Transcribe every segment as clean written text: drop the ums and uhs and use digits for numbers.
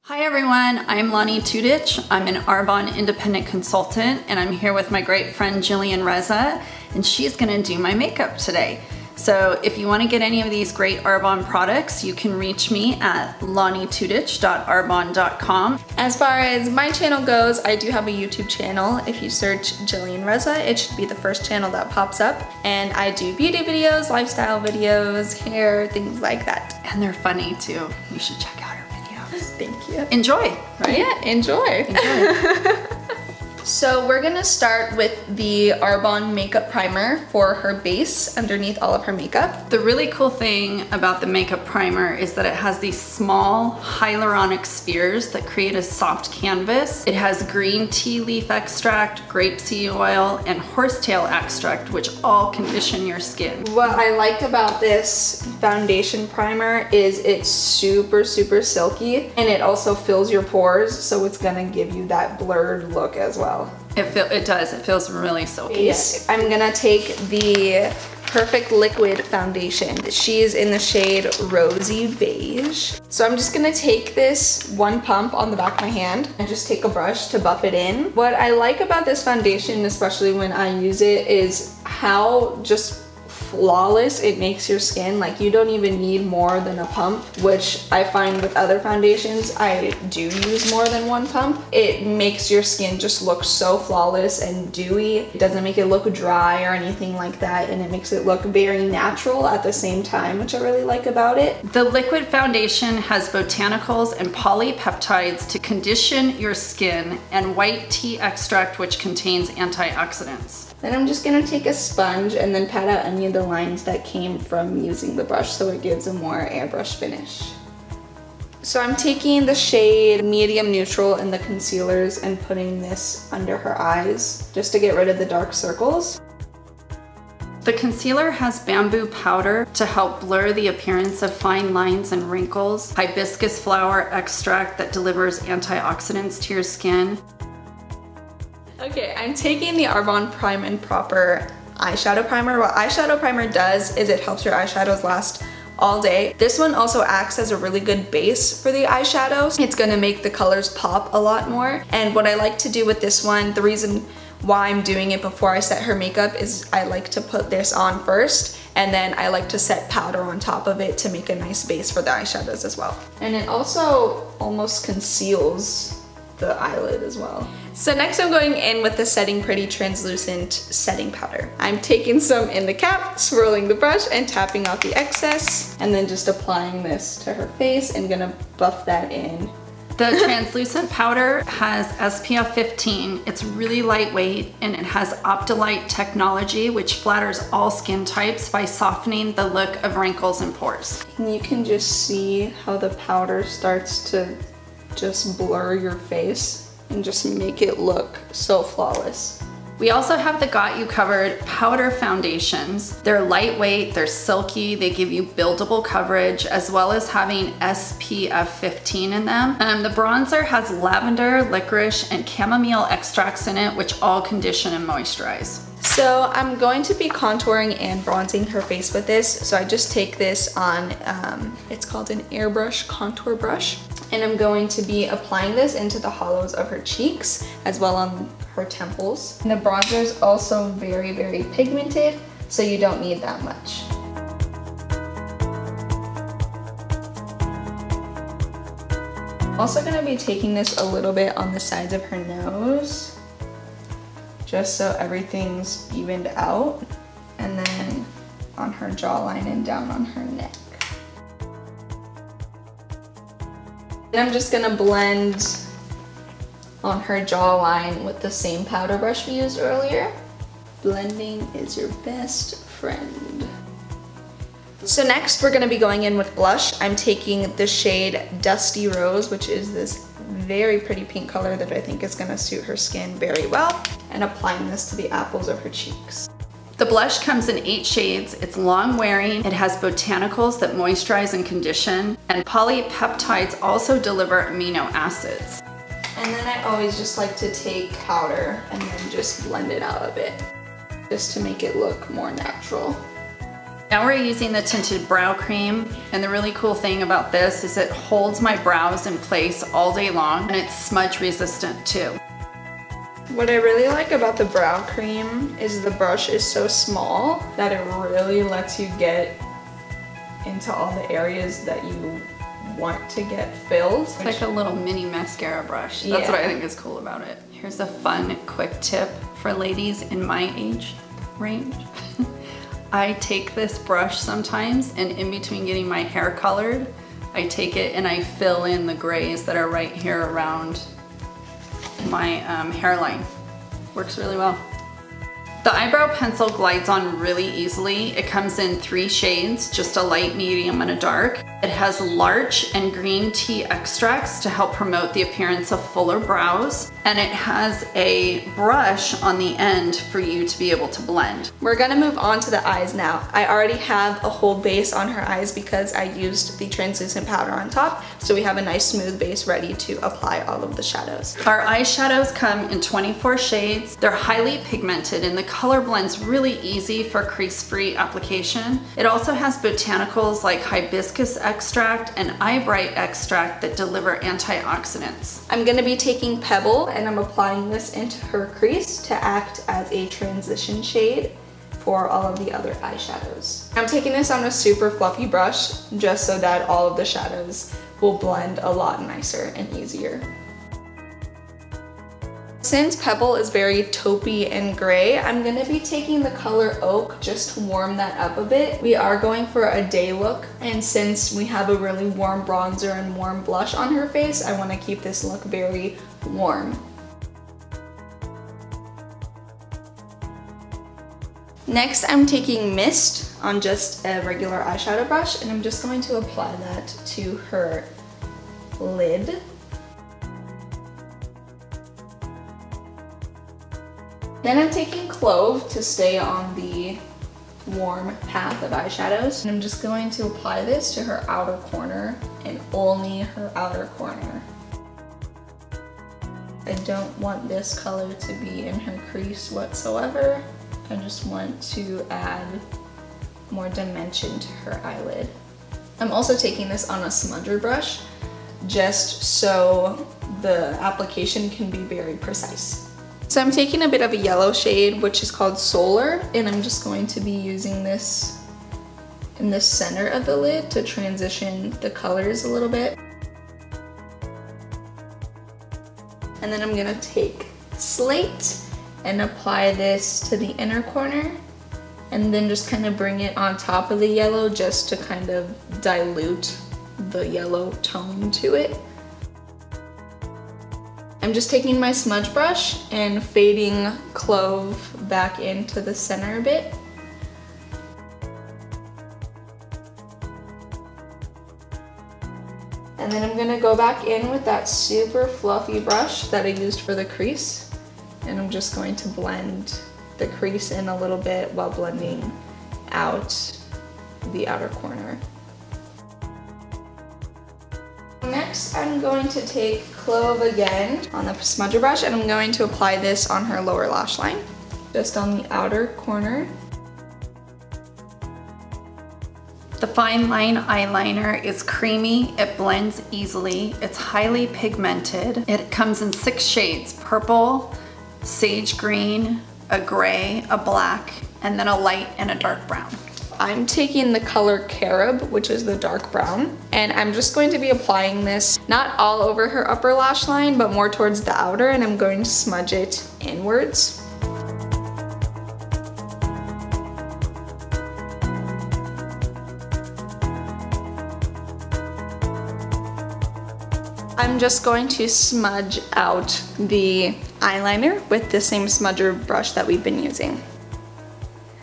Hi everyone, I'm Lonnie Tudich. I'm an Arbonne independent consultant and I'm here with my great friend Gillian Reza and she's gonna do my makeup today. So if you want to get any of these great Arbonne products, you can reach me at lonnietudich.arbonne.com. As far as my channel goes, I do have a YouTube channel. If you search Gillian Reza, it should be the first channel that pops up. And I do beauty videos, lifestyle videos, hair, things like that. And they're funny too. You should check out her videos. Thank you. Enjoy, right? Yeah, enjoy. So we're gonna start with the Arbonne makeup primer for her base underneath all of her makeup. The really cool thing about the makeup primer is that it has these small hyaluronic spheres that create a soft canvas. It has green tea leaf extract, grapeseed oil, and horsetail extract, which all condition your skin. What I like about this foundation primer is it's super silky and it also fills your pores, so it's gonna give you that blurred look as well. It does, it feels really silky. Yes, I'm gonna take the Perfect Liquid foundation. She is in the shade Rosy Beige. So I'm just gonna take this one pump on the back of my hand and just take a brush to buff it in. What I like about this foundation, especially when I use it, is how just flawless it makes your skin. Like, you don't even need more than a pump, which I find with other foundations I do use more than one pump. It makes your skin just look so flawless and dewy. It doesn't make it look dry or anything like that, and it makes it look very natural at the same time, which I really like about it. The liquid foundation has botanicals and polypeptides to condition your skin, and white tea extract, which contains antioxidants. Then I'm just gonna take a sponge and then pat out any of the lines that came from using the brush so it gives a more airbrush finish. So I'm taking the shade Medium Neutral in the concealers and putting this under her eyes just to get rid of the dark circles. The concealer has bamboo powder to help blur the appearance of fine lines and wrinkles, hibiscus flower extract that delivers antioxidants to your skin. Okay, I'm taking the Arbonne Prime and Proper eyeshadow primer. What eyeshadow primer does is it helps your eyeshadows last all day. This one also acts as a really good base for the eyeshadows. It's gonna make the colors pop a lot more. And what I like to do with this one, the reason why I'm doing it before I set her makeup is I like to put this on first, and then I like to set powder on top of it to make a nice base for the eyeshadows as well. And it also almost conceals the eyelid as well. So next I'm going in with the Setting Pretty translucent setting powder. I'm taking some in the cap, swirling the brush and tapping off the excess, and then just applying this to her face and gonna buff that in. The translucent powder has SPF 15. It's really lightweight and it has Optilite technology, which flatters all skin types by softening the look of wrinkles and pores. And you can just see how the powder starts to just blur your face and just make it look so flawless. We also have the Got You Covered powder foundations. They're lightweight, they're silky, they give you buildable coverage, as well as having SPF 15 in them. The bronzer has lavender, licorice, and chamomile extracts in it, which all condition and moisturize. So I'm going to be contouring and bronzing her face with this. So I just take this on, it's called an airbrush contour brush. And I'm going to be applying this into the hollows of her cheeks as well on her temples. And the bronzer is also very pigmented, so you don't need that much. I'm also gonna be taking this a little bit on the sides of her nose, just so everything's evened out, and then on her jawline and down on her neck. Then I'm just gonna blend on her jawline with the same powder brush we used earlier. Blending is your best friend. So next we're gonna be going in with blush. I'm taking the shade Dusty Rose, which is this very pretty pink color that I think is gonna suit her skin very well, and applying this to the apples of her cheeks. The blush comes in 8 shades, it's long wearing, it has botanicals that moisturize and condition, and polypeptides also deliver amino acids. And then I always just like to take powder and then just blend it out a bit, just to make it look more natural. Now we're using the Tinted Brow Cream, and the really cool thing about this is it holds my brows in place all day long, and it's smudge resistant too. What I really like about the brow cream is the brush is so small that it really lets you get into all the areas that you want to get filled. It's like a little mini mascara brush. That's what I think is cool about it. Here's a fun, quick tip for ladies in my age range. I take this brush sometimes, and in between getting my hair colored, I take it and I fill in the grays that are right here around my hairline. Works really well. The eyebrow pencil glides on really easily. It comes in 3 shades, just a light, medium, and a dark. It has larch and green tea extracts to help promote the appearance of fuller brows. And it has a brush on the end for you to be able to blend. We're gonna move on to the eyes now. I already have a whole base on her eyes because I used the translucent powder on top. So we have a nice smooth base ready to apply all of the shadows. Our eyeshadows come in 24 shades. They're highly pigmented and the color blends really easy for crease-free application. It also has botanicals like hibiscus extract and eye bright extract that deliver antioxidants. I'm gonna be taking Pebble and I'm applying this into her crease to act as a transition shade for all of the other eyeshadows. I'm taking this on a super fluffy brush just so that all of the shadows will blend a lot nicer and easier. Since Pebble is very taupey and gray, I'm gonna be taking the color Oak just to warm that up a bit. We are going for a day look, and since we have a really warm bronzer and warm blush on her face, I wanna keep this look very warm. Next, I'm taking Mist on just a regular eyeshadow brush, and I'm just going to apply that to her lid. Then I'm taking Clove to stay on the warm path of eyeshadows. And I'm just going to apply this to her outer corner and only her outer corner. I don't want this color to be in her crease whatsoever. I just want to add more dimension to her eyelid. I'm also taking this on a smudger brush just so the application can be very precise. So I'm taking a bit of a yellow shade, which is called Solar, and I'm just going to be using this in the center of the lid to transition the colors a little bit. And then I'm gonna take Slate and apply this to the inner corner, and then just kind of bring it on top of the yellow just to kind of dilute the yellow tone to it. I'm just taking my smudge brush and fading Clove back into the center a bit. And then I'm gonna go back in with that super fluffy brush that I used for the crease. And I'm just going to blend the crease in a little bit while blending out the outer corner. Next, I'm going to take Clove again on the smudger brush, and I'm going to apply this on her lower lash line, just on the outer corner. The Fine Line eyeliner is creamy, it blends easily, it's highly pigmented. It comes in 6 shades: purple, sage green, a gray, a black, and then a light and a dark brown. I'm taking the color Carob, which is the dark brown, and I'm just going to be applying this not all over her upper lash line, but more towards the outer, and I'm going to smudge it inwards. I'm just going to smudge out the eyeliner with the same smudger brush that we've been using.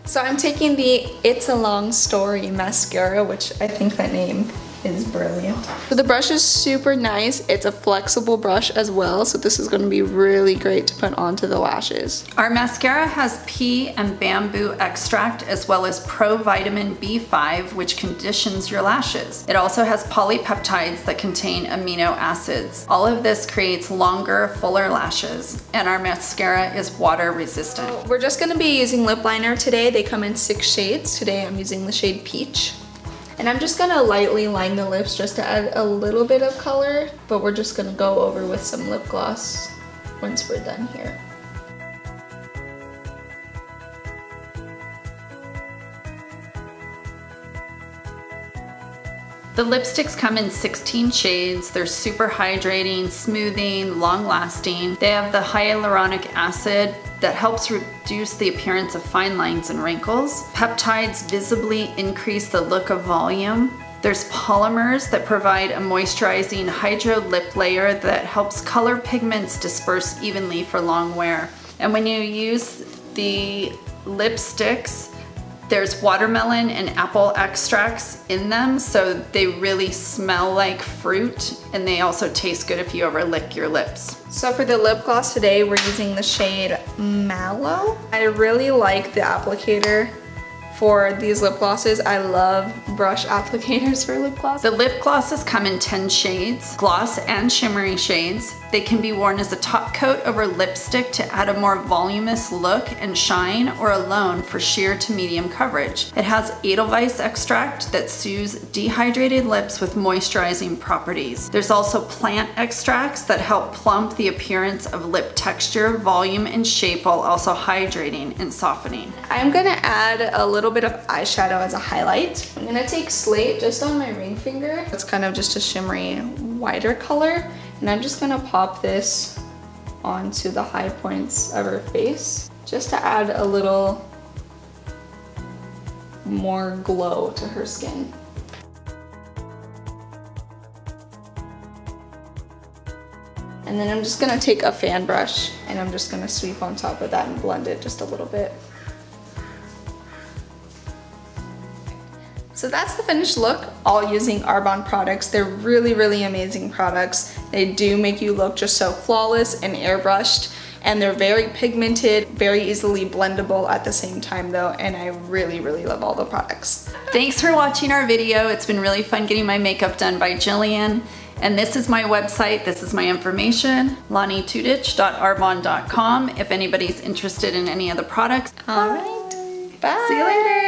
So I'm taking the It's a Long Story mascara, which I think that name is brilliant. So the brush is super nice. It's a flexible brush as well, so this is going to be really great to put onto the lashes. Our mascara has pea and bamboo extract as well as provitamin B5, which conditions your lashes. It also has polypeptides that contain amino acids. All of this creates longer, fuller lashes, and our mascara is water resistant. So we're just going to be using lip liner today. They come in 6 shades. Today I'm using the shade Peach. And I'm just gonna lightly line the lips just to add a little bit of color, but we're just gonna go over with some lip gloss once we're done here. The lipsticks come in 16 shades. They're super hydrating, smoothing, long-lasting. They have the hyaluronic acid that helps reduce the appearance of fine lines and wrinkles. Peptides visibly increase the look of volume. There's polymers that provide a moisturizing hydro lip layer that helps color pigments disperse evenly for long wear. And when you use the lipsticks, there's watermelon and apple extracts in them, so they really smell like fruit, and they also taste good if you ever lick your lips. So for the lip gloss today, we're using the shade Mallow. I really like the applicator for these lip glosses. I love brush applicators for lip gloss. The lip glosses come in 10 shades, gloss and shimmery shades. They can be worn as a top coat over lipstick to add a more voluminous look and shine, or alone for sheer to medium coverage. It has Edelweiss extract that soothes dehydrated lips with moisturizing properties. There's also plant extracts that help plump the appearance of lip texture, volume, and shape while also hydrating and softening. I'm gonna add a little bit of eyeshadow as a highlight. I'm gonna take Slate just on my ring finger. It's kind of just a shimmery, whiter color. And I'm just gonna pop this onto the high points of her face, just to add a little more glow to her skin. And then I'm just gonna take a fan brush and I'm just gonna sweep on top of that and blend it just a little bit. So that's the finished look, all using Arbonne products. They're really, really amazing products. They do make you look just so flawless and airbrushed, and they're very pigmented, very easily blendable at the same time though, and I really, really love all the products. Thanks for watching our video. It's been really fun getting my makeup done by Gillian. And this is my website, this is my information, lonnietudich.arbonne.com if anybody's interested in any of the products. All right, bye. See you later.